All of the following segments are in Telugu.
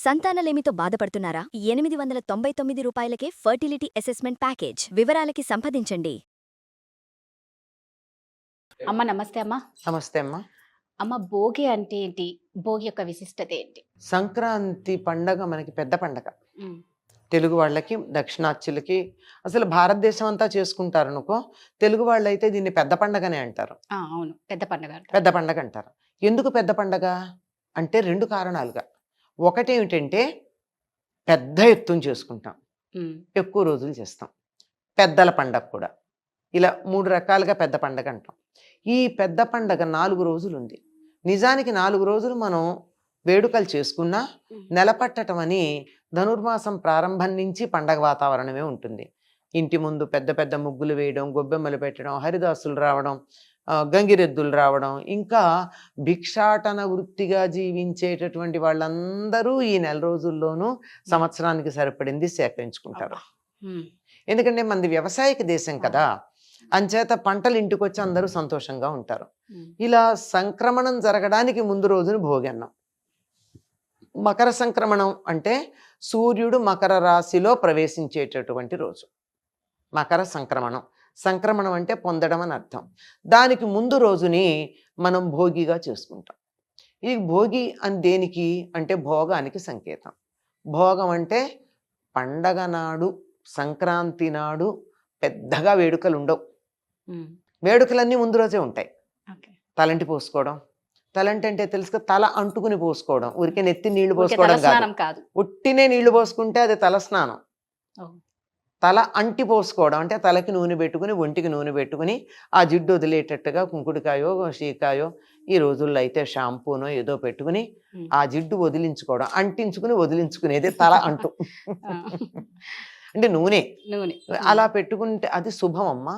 సంతానలేమితో బాధపడుతున్నారా? 899 రూపాయలకే ఫర్టిలిటీ అసెస్మెంట్ ప్యాకేజ్. వివరాలకి సంప్రదించండి. అమ్మ నమస్తే అమ్మ. నమస్తే అమ్మా. అమ్మ భోగి అంటే ఏంటి? భోగి యొక్క విశిష్టత ఏంటి? సంక్రాంతి పండగ మనకి పెద్ద పండగ. ఉమ్, తెలుగు వాళ్ళకి, దక్షిణాచ్యులకి, అసలు భారతదేశం అంతా చేసుకుంటారు అనుకో. తెలుగు వాళ్ళైతే దీన్ని పెద్ద పండగనే అంటారు. అవును, పెద్ద పండుగ అంటారు. పెద్ద పండగ అంటారు. ఎందుకు పెద్ద పండగ అంటే రెండు కారణాలుగా. ఒకటేమిటంటే పెద్ద ఎత్తున చేసుకుంటాం, ఉమ్, ఎక్కువ రోజులు చేస్తాం. పెద్దల పండగ కూడా. ఇలా మూడు రకాలుగా పెద్ద పండగ అంటాం. ఈ పెద్ద పండగ 4 రోజులు ఉంది. నిజానికి 4 రోజులు మనం వేడుకలు చేసుకున్నా నెల పట్టటం అని ధనుర్మాసం ప్రారంభం నుంచి పండగ వాతావరణమే ఉంటుంది. ఇంటి ముందు పెద్ద పెద్ద ముగ్గులు వేయడం, గొబ్బెమ్మలు పెట్టడం, హరిదాసులు రావడం, గంగిరెద్దులు రావడం, ఇంకా భిక్షాటన వృత్తిగా జీవించేటటువంటి వాళ్ళందరూ ఈ నెల రోజుల్లోనూ సంవత్సరానికి సరిపడింది సేకరించుకుంటారు. ఉమ్, ఎందుకంటే మనది వ్యవసాయక దేశం కదా, అంచేత పంటలు ఇంటికి వచ్చి అందరూ సంతోషంగా ఉంటారు. ఉమ్, ఇలా సంక్రమణం జరగడానికి ముందు రోజున భోగి అన్నం. మకర సంక్రమణం అంటే సూర్యుడు మకర రాశిలో ప్రవేశించేటటువంటి రోజు మకర సంక్రమణం. సంక్రమణం అంటే పొందడం అని అర్థం. దానికి ముందు రోజుని మనం భోగిగా చేసుకుంటాం. ఈ భోగి అని దేనికి అంటే భోగానికి సంకేతం. భోగం అంటే పండగ నాడు, సంక్రాంతి నాడు పెద్దగా వేడుకలు ఉండవు. ఉమ్, వేడుకలన్నీ ముందు రోజే ఉంటాయి. ఓకే. తలంటి పోసుకోవడం, తలంటి అంటే తెలుసు, తల అంటుకుని పోసుకోవడం, ఊరికే నెత్తి నీళ్లు ఊరికే పోసుకోవడం కాదు. తలస్నానం కాదు. ఉట్టినే నీళ్లు పోసుకుంటే అది తల స్నానం. ఓ, తల అంటి పోసుకోవడం అంటే తలకి నూనె పెట్టుకుని, ఒంటికి నూనె పెట్టుకుని, ఆ జిడ్డు వదిలేటట్టుగా కుంకుడికాయో షీకాయో, ఈ రోజుల్లో అయితే షాంపూనో ఏదో పెట్టుకుని ఉమ్, ఆ జిడ్డు వదిలించుకోవడం, అంటించుకుని వదిలించుకునేది తల అంటు. ఆ, అంటే నూనె నూనె. అలా పెట్టుకుంటే అది శుభం అమ్మ.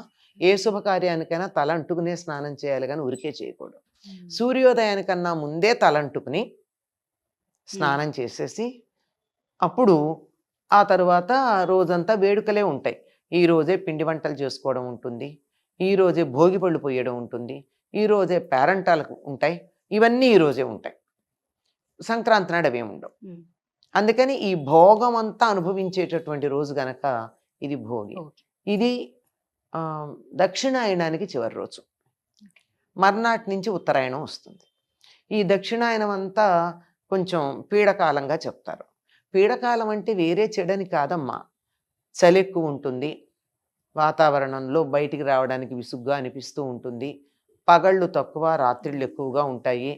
ఏ శుభకార్యానికైనా తల అంటుకునే స్నానం చేయాలి కానీ ఉరికే చేయకూడదు. ఉమ్, సూర్యోదయానికన్నా ముందే తలంటుకుని స్నానం చేసేసి అప్పుడు ఆ తరువాత రోజంతా వేడుకలే ఉంటాయి. ఈ రోజే పిండి వంటలు చేసుకోవడం ఉంటుంది, ఈ రోజే భోగి పళ్ళు పోయడం ఉంటుంది, ఈ రోజే పేరంటాలకు ఉంటాయి. ఇవన్నీ ఈ రోజే ఉంటాయి. సంక్రాంతి నాడు అవేమి ఉండవు. ఉమ్, అందుకని ఈ భోగం అంతా అనుభవించేటటువంటి రోజు గనక ఇది భోగి. ఓకే. ఇది దక్షిణాయనానికి చివరి రోజు. మర్నాటి నుంచి ఉత్తరాయణం వస్తుంది. ఈ దక్షిణాయనం అంతా కొంచెం పీడకాలంగా చెప్తారు. పీడకాలం అంటే వేరే చెడని కాదమ్మా. చలి ఎక్కువ ఉంటుంది, వాతావరణంలో బయటికి రావడానికి విసుగ్గా అనిపిస్తూ ఉంటుంది, పగళ్ళు తక్కువ, రాత్రిళ్ళు ఎక్కువగా ఉంటాయి,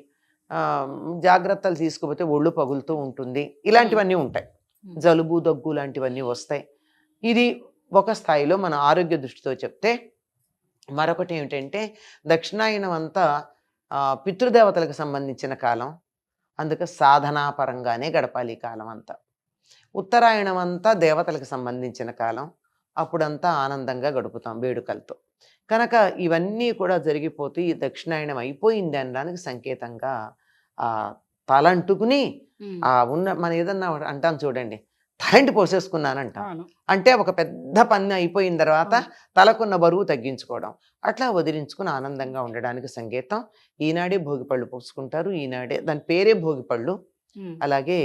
జాగ్రత్తలు తీసుకుపోతే ఒళ్ళు పగులుతూ ఉంటుంది, ఇలాంటివన్నీ ఉంటాయి. జలుబు దగ్గు లాంటివన్నీ వస్తాయి. ఇది ఒక స్థాయిలో మన ఆరోగ్య దృష్టితో చెప్తే. మరొకటి ఏమిటంటే దక్షిణాయనం అంతా పితృదేవతలకు సంబంధించిన కాలం, అందుకే సాధనాపరంగానే గడపాలి ఈ కాలం అంతా. ఉత్తరాయణం అంతా దేవతలకు సంబంధించిన కాలం, అప్పుడంతా ఆనందంగా గడుపుతాం వేడుకలతో. కనుక ఇవన్నీ కూడా జరిగిపోతే ఈ దక్షిణాయనం అయిపోయింది అనడానికి సంకేతంగా ఆ తలంటుకుని ఉమ్, మన ఏదన్నా అంటాం చూడండి, తలంటి పోసేసుకున్నానంటాం. అవును. అంటే ఒక పెద్ద పని అయిపోయిన తర్వాత తలకున్న బరువు తగ్గించుకోవడం, అట్లా వదిలించుకుని ఆనందంగా ఉండడానికి సంకేతం. ఈనాడే భోగిపళ్ళు పోసుకుంటారు, ఈనాడే దాని పేరే భోగిపళ్ళు. ఉమ్, అలాగే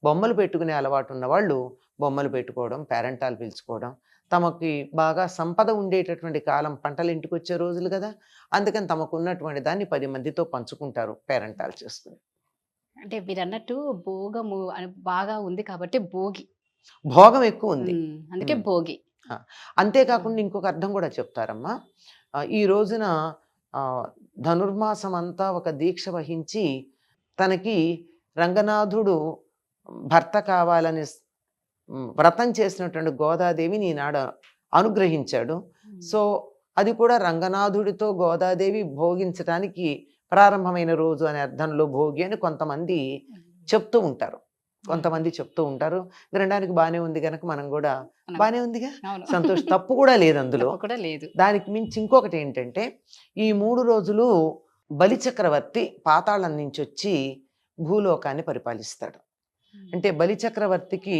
బొమ్మలు పెట్టుకునే అలవాటు ఉన్న వాళ్ళు బొమ్మలు పెట్టుకోవడం, పేరంటాలు పిలుచుకోవడం, తమకి బాగా సంపద ఉండేటటువంటి కాలం, పంటలు ఇంటికి వచ్చే రోజులు కదా, అందుకని తమకు ఉన్నటువంటి దాన్ని 10 మందితో పంచుకుంటారు పేరంటాలు చేసుకుని. అంటే మీరు అన్నట్టు భోగము అని బాగా ఉంది కాబట్టి భోగి. భోగం ఎక్కువ ఉంది. అందుకే భోగి. అంతేకాకుండా ఇంకొక అర్థం కూడా చెప్తారమ్మా. ఈ రోజున ధనుర్మాసం అంతా ఒక దీక్ష వహించి తనకి రంగనాథుడు భర్త కావాలని వ్రతం చేసినటువంటి గోదాదేవిని ఈనాడు అనుగ్రహించాడు. సో అది కూడా రంగనాథుడితో గోదాదేవి భోగించడానికి ప్రారంభమైన రోజు అనే అర్థంలో భోగి అని కొంతమంది చెప్తూ ఉంటారు. వినడానికి బాగానే ఉంది కనుక మనం కూడా బాగానే ఉందిగా, సంతోషం, తప్పు కూడా లేదు అందులో. దానికి మించి ఇంకొకటి ఏంటంటే ఈ 3 రోజులు బలిచక్రవర్తి పాతాళం నుంచి వచ్చి భూలోకాన్ని పరిపాలిస్తాడు. అంటే బలిచక్రవర్తికి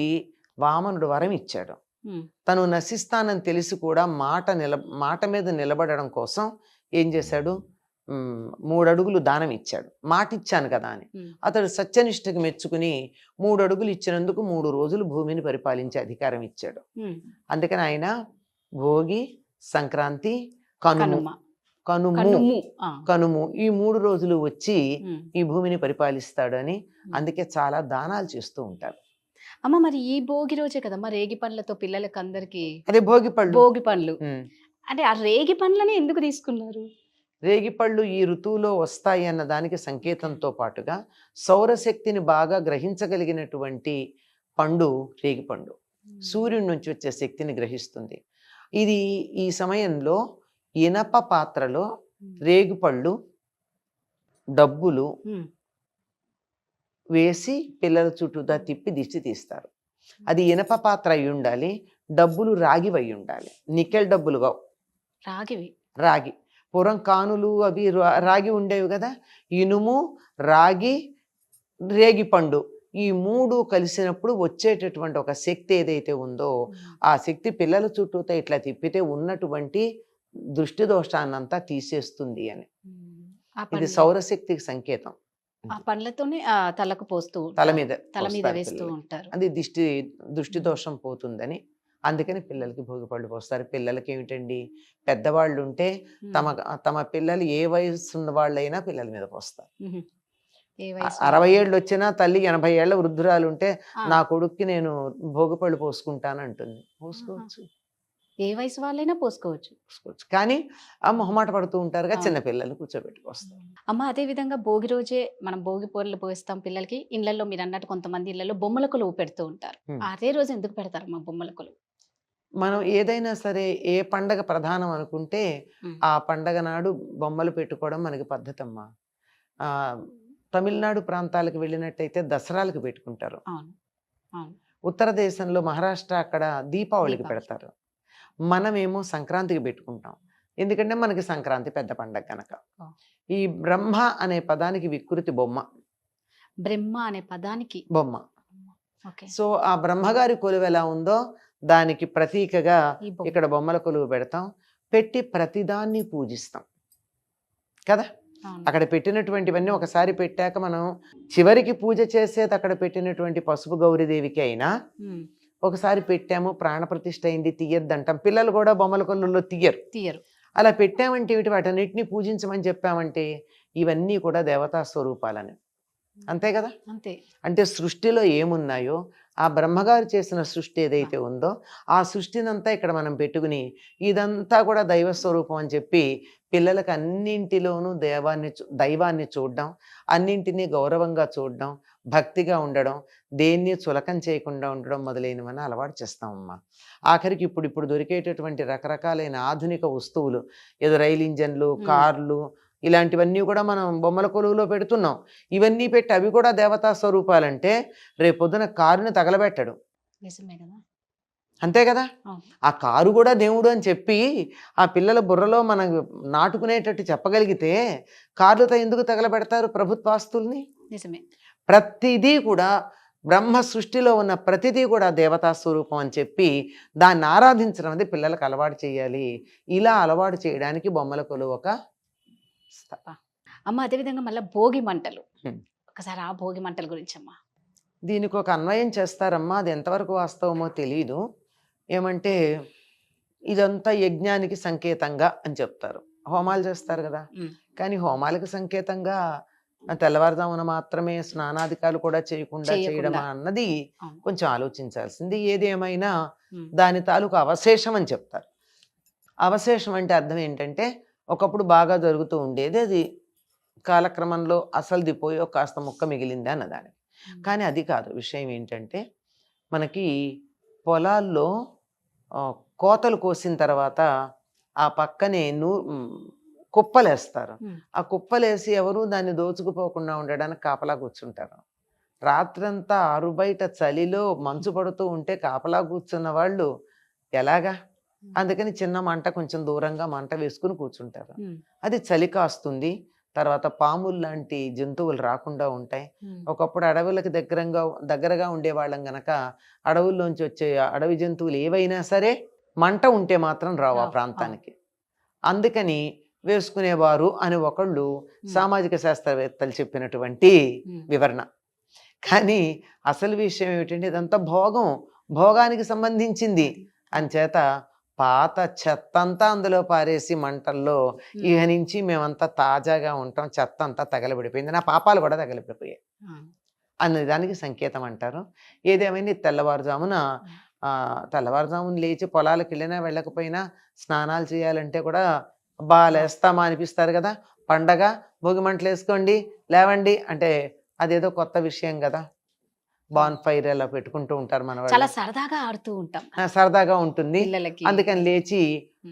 వామనుడు వరం ఇచ్చాడు. తను నశిస్తానని తెలిసి కూడా మాట మీద నిలబడడం కోసం ఏం చేశాడు, 3 అడుగులు దానం ఇచ్చాడు. మాట ఇచ్చాను కదా అని. అతడు సత్యనిష్టకి మెచ్చుకుని 3 అడుగులు ఇచ్చినందుకు 3 రోజులు భూమిని పరిపాలించే అధికారం ఇచ్చాడు. అందుకని ఆయన భోగి, సంక్రాంతి, కనుము కనుము ఈ 3 రోజులు వచ్చి ఈ భూమిని పరిపాలిస్తాడు అని అందుకే చాలా దానాలు చేస్తూ ఉంటారు. అమ్మ మరి ఈ భోగి రోజే కదమ్మా రేగి పండ్లతో పిల్లలకి అందరికి అదే భోగి పండ్లు అంటే ఆ రేగి పండ్లని ఎందుకు తీసుకున్నారు? రేగిపళ్ళు ఈ ఋతువులో వస్తాయి అన్న దానికి సంకేతంతో పాటుగా సౌరశక్తిని బాగా గ్రహించగలిగినటువంటి పండు రేగిపండు. సూర్యుడి నుంచి వచ్చే శక్తిని గ్రహిస్తుంది. ఇది ఈ సమయంలో ఇనప పాత్రలో రేగిపళ్ళు, డబ్బులు వేసి పిల్లల చుట్టూదా తిప్పి దిష్టి తీస్తారు. అది ఇనప పాత్ర అయి ఉండాలి, డబ్బులు రాగివి అయి ఉండాలి. నికెల్ డబ్బులుగా రాగి పూర్వం కానులు అవి రాగి ఉండేవి కదా. ఇనుము, రాగి, రేగిపండు ఈ 3 కలిసినప్పుడు వచ్చేటటువంటి ఒక శక్తి ఏదైతే ఉందో ఆ శక్తి పిల్లల చుట్టూతో ఇట్లా తిప్పితే ఉన్నటువంటి దృష్టి దోషాన్నంతా తీసేస్తుంది అని. ఇది సౌరశక్తికి సంకేతం. ఆ పండ్లతోనే తలకు పోస్తూ తల మీద వేస్తూ ఉంటారు. అది దృష్టి దోషం పోతుందని అందుకని పిల్లలకి భోగిపళ్ళు పోస్తారు. పిల్లలకి ఏమిటండి, పెద్దవాళ్ళు ఉంటే తమ పిల్లలు ఏ వయసు ఉన్న వాళ్ళైనా పిల్లల మీద పోస్తారు. 60 ఏళ్ళు వచ్చినా తల్లి 80 ఏళ్ల వృద్ధురాలు ఉంటే నా కొడుక్కి నేను భోగిపళ్ళు పోసుకుంటాను అంటుంది. పోసుకోవచ్చు, ఏ వయసు వాళ్ళైనా పోసుకోవచ్చు. కానీ ఆ మొహమాట పడుతూ ఉంటారుగా చిన్న పిల్లలు కూర్చోబెట్టుకొస్తారు. అమ్మ అదే విధంగా భోగి రోజే మనం భోగి పొరలు పోస్తాం పిల్లలకి. ఇళ్లలో మీరు అన్నట్టు కొంతమంది ఇళ్లలో బొమ్మల కొలువు పెడుతూ ఉంటారు. అదే రోజు ఎందుకు పెడతారమ్మా బొమ్మల కొలువు? మనం ఏదైనా సరే ఏ పండగ ప్రధానం అనుకుంటే ఆ పండగ నాడు బొమ్మలు పెట్టుకోవడం మనకి పద్ధతి అమ్మా. తమిళనాడు ప్రాంతాలకు వెళ్ళినట్టయితే దసరాలకు పెట్టుకుంటారు. ఉత్తర దేశంలో మహారాష్ట్ర అక్కడ దీపావళికి పెడతారు. మనమేమో సంక్రాంతికి పెట్టుకుంటాం. ఎందుకంటే మనకి సంక్రాంతి పెద్ద పండగ కనుక. ఈ బ్రహ్మ అనే పదానికి వికృతి బొమ్మ. బ్రహ్మ అనే పదానికి బొమ్మ. సో ఆ బ్రహ్మగారి కొలువు ఎలా ఉందో దానికి ప్రతీకగా ఇక్కడ బొమ్మల కొలువు పెడతాం. పెట్టి ప్రతిదాన్ని పూజిస్తాం కదా. అక్కడ పెట్టినటువంటివన్నీ ఒకసారి పెట్టాక మనం చివరికి పూజ చేసేది అక్కడ పెట్టినటువంటి పసుపు గౌరీదేవికి అయినా ఒకసారి పెట్టాము ప్రాణప్రతిష్ఠ అయింది తీయద్దంటాం. పిల్లలు కూడా బొమ్మల కొలువులో తీయరు. అలా పెట్టామంటే ఏమిటి, వాటన్నిటిని పూజించమని చెప్పామంటే ఇవన్నీ కూడా దేవతా స్వరూపాలని. అంతే కదా. అంటే సృష్టిలో ఏమున్నాయో ఆ బ్రహ్మగారు చేసిన సృష్టి ఏదైతే ఉందో ఆ సృష్టినంతా ఇక్కడ మనం పెట్టుకుని ఇదంతా కూడా దైవ స్వరూపం అని చెప్పి పిల్లలకు అన్నింటిలోనూ దైవాన్ని చూడడం, అన్నింటినీ గౌరవంగా చూడడం, భక్తిగా ఉండడం, దేన్ని చులకం చేయకుండా ఉండడం మొదలైనవన్నీ అలవాటు చేస్తామమ్మా. ఆఖరికి ఇప్పుడు దొరికేటటువంటి రకరకాలైన ఆధునిక వస్తువులు, ఏదో రైలు ఇంజన్లు, కార్లు, ఇలాంటివన్నీ కూడా మనం బొమ్మల కొలువులో పెడుతున్నాం. ఇవన్నీ పెట్టి అవి కూడా దేవతా స్వరూపాలంటే రేపొద్దున కారుని తగలబెట్టడు. అంతే కదా. ఆ కారు కూడా దేవుడు అని చెప్పి ఆ పిల్లల బుర్రలో మనం నాటుకునేటట్టు చెప్పగలిగితే కార్లతో ఎందుకు తగలబెడతారు ప్రభుత్వాస్తుల్ని? నిజమే. ప్రతిదీ కూడా బ్రహ్మ సృష్టిలో ఉన్న ప్రతిదీ కూడా దేవతా స్వరూపం అని చెప్పి దాన్ని ఆరాధించడం అనేది పిల్లలకు అలవాటు చేయాలి. ఇలా అలవాటు చేయడానికి బొమ్మల కొలువు ఒక అమ్మ. అదేవిధంగా మళ్ళీ భోగి మంటలు, ఒకసారి ఆ భోగి మంటల గురించి అమ్మా. దీనికి ఒక అన్వయం చేస్తారమ్మా, అది ఎంతవరకు వాస్తవమో తెలియదు. ఏమంటే ఇదంతా యజ్ఞానికి సంకేతంగా అని చెప్తారు. హోమాలు చేస్తారు కదా, కానీ హోమాలకు సంకేతంగా తెల్లవారుజామున మాత్రమే స్నానాధికారులు కూడా చేయకుండా చేయడమా అన్నది కొంచెం ఆలోచించాల్సింది. ఏదేమైనా దాని తాలూకు అవశేషం అని చెప్తారు. అవశేషం అంటే అర్థం ఏంటంటే ఒకప్పుడు బాగా జరుగుతూ ఉండేది, అది కాలక్రమంలో అసలుది పోయి కాస్త ముక్క మిగిలింది అన్నదానికి. కానీ అది కాదు. విషయం ఏంటంటే మనకి పొలాల్లో కోతలు కోసిన తర్వాత ఆ పక్కనే కుప్పలేస్తారు. ఆ కుప్పలేసి ఎవరు దాన్ని దోచుకుపోకుండా ఉండడానికి కాపలా కూర్చుంటారు. రాత్రంతా ఆరుబయట చలిలో మంచు పడుతూ ఉంటే కాపలా కూర్చున్న వాళ్ళు ఎలాగా? అందుకని చిన్న మంట కొంచెం దూరంగా మంట వేసుకుని కూర్చుంటారు. అది చలి కాస్తుంది. తర్వాత పాములు లాంటి జంతువులు రాకుండా ఉంటాయి. ఒకప్పుడు అడవులకు దగ్గరగా ఉండేవాళ్ళం గనక అడవుల్లోంచి వచ్చే అడవి జంతువులు ఏవైనా సరే మంట ఉంటే మాత్రం రావు ఆ ప్రాంతానికి. అందుకని వేసుకునేవారు అని ఒకళ్ళు సామాజిక శాస్త్రవేత్తలు చెప్పినటువంటి వివరణ. కానీ అసలు విషయం ఏమిటంటే ఇదంతా భోగానికి సంబంధించింది. అంచేత పాత చెత్తంతా అందులో పారేసి మంటల్లో ఇక నుంచి మేమంతా తాజాగా ఉంటాం, చెత్త అంతా తగలబడిపోయింది, నా పాపాలు కూడా తగలబడిపోయాయి అనే దానికి సంకేతం అంటారు. ఏదేమైనా తెల్లవారుజామున లేచి పొలాలకు వెళ్ళినా వెళ్ళకపోయినా స్నానాలు చేయాలంటే కూడా లేస్తామా అనిపిస్తారు కదా. పండగ భోగి మంటలు వేసుకోండి లేవండి అంటే అదేదో కొత్త విషయం కదా. బాన్ ఫైర్ అలా పెట్టుకుంటూ ఉంటారు మన వాళ్ళు, చాలా సరదాగా ఆడుతూ ఉంటాం సరదాగా ఉంటుంది. పిల్లలకి. అందుకని లేచి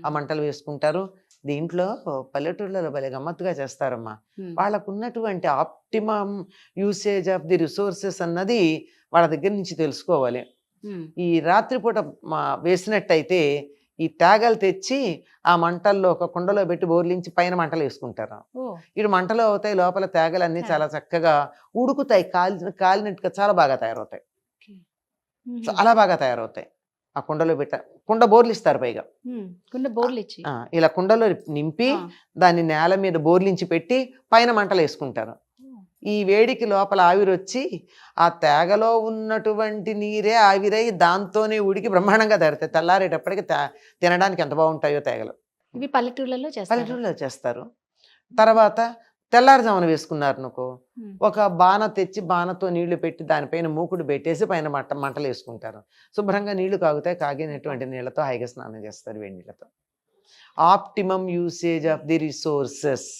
ఆ మంటలు వేసుకుంటారు. దీంట్లో పల్లెటూళ్ళలో భలే గమ్మత్తుగా చేస్తారమ్మా. వాళ్ళకు ఉన్నటువంటి optimum usage of the resources అన్నది వాళ్ళ దగ్గర నుంచి తెలుసుకోవాలి. ఈ రాత్రిపూట వేసినట్టయితే ఈ తేగలు తెచ్చి ఆ మంటల్లో ఒక కుండలో పెట్టి బోర్లించి పైన మంటలు వేసుకుంటారు. ఇటు మంటలు అవుతాయి, లోపల తేగలన్నీ చాలా చక్కగా ఉడుకుతాయి, కాలినట్టుగా చాలా బాగా తయారవుతాయి, చాలా బాగా తయారవుతాయి. ఆ కుండలో కుండ బోర్లు ఇస్తారు పైగా, బోర్లు ఇచ్చి ఇలా కుండలో నింపి దాన్ని నేల మీద బోర్లించి పెట్టి పైన మంటలు వేసుకుంటారు. ఈ వేడికి లోపల ఆవిరొచ్చి ఆ తేగలో ఉన్నటువంటి నీరే ఆవిరై దాంతోనే ఉడికి బ్రహ్మాండంగా తయారుతాయి. తెల్లారేటప్పటికి తినడానికి ఎంత బాగుంటాయో తేగలు. ఇవి పల్లెటూళ్ళలో చేస్తారు. తర్వాత తెల్లారుజామున వేసుకున్నారు అనుకో, ఒక బాణ తెచ్చి బాణతో నీళ్లు పెట్టి దానిపైన మూకుడు పెట్టేసి పైన మంటలు వేసుకుంటారు. శుభ్రంగా నీళ్లు కాగుతాయి, కాగినటువంటి నీళ్లతో హాయిగా స్నానం చేస్తారు వేడి నీళ్ళతో. Optimum usage of the resources,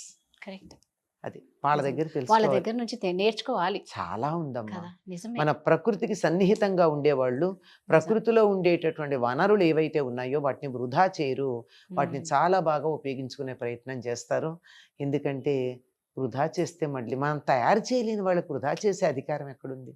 correct. అది వాళ్ళ దగ్గర వాళ్ళ దగ్గర నుంచి నేర్చుకోవాలి. చాలా ఉందమ్మా. నిజమే. మన ప్రకృతికి సన్నిహితంగా ఉండేవాళ్ళు ప్రకృతిలో ఉండేటటువంటి వనరులు ఏవైతే ఉన్నాయో వాటిని వృధా చేయరు, వాటిని చాలా బాగా ఉపయోగించుకునే ప్రయత్నం చేస్తారు. ఎందుకంటే వృధా చేస్తే మళ్ళీ మనం తయారు చేయలేని వాళ్ళకి వృధా చేసే అధికారం ఎక్కడుంది?